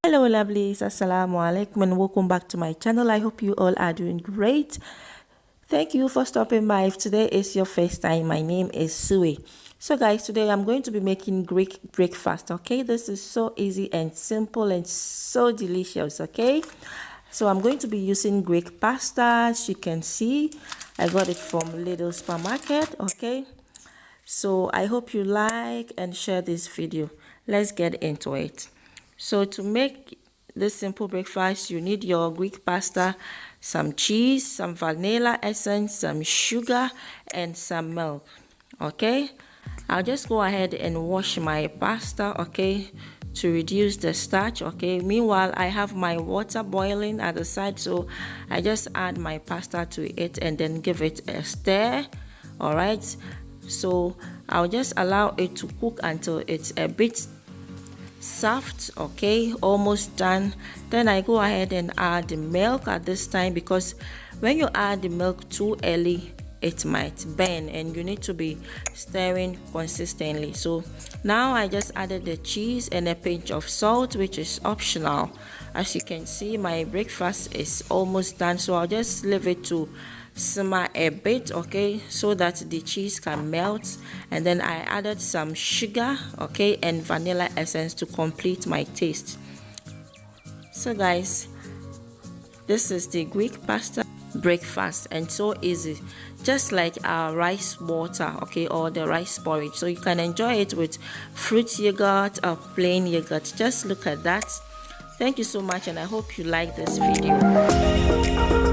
Hello lovelies, assalamu alaikum and welcome back to my channel. I hope you all are doing great. Thank you for stopping by. If today is your first time, my name is Sue. So guys, today I'm going to be making Greek breakfast. Okay, this is so easy and simple and so delicious. Okay, so I'm going to be using Greek pasta. As you can see, I got it from Little Supermarket. Okay, so I hope you like and share this video. Let's get into it. So to make this simple breakfast, you need your Greek pasta, some cheese, some vanilla essence, some sugar, and some milk. Okay, I'll just go ahead and wash my pasta, okay, to reduce the starch. Okay, meanwhile I have my water boiling at the side, so I just add my pasta to it and then give it a stir. All right, so I'll just allow it to cook until it's a bit soft. Okay, almost done. Then I go ahead and add the milk at this time, because when you add the milk too early it might burn and you need to be stirring consistently. So now I just added the cheese and a pinch of salt, which is optional. As you can see, my breakfast is almost done, so I'll just leave it to simmer a bit, okay, so that the cheese can melt. And then I added some sugar, okay, and vanilla essence to complete my taste. So guys, this is the Greek pasta breakfast, and so easy, just like our rice water, okay, or the rice porridge. So you can enjoy it with fruit yogurt or plain yogurt. Just look at that. Thank you so much, and I hope you like this video.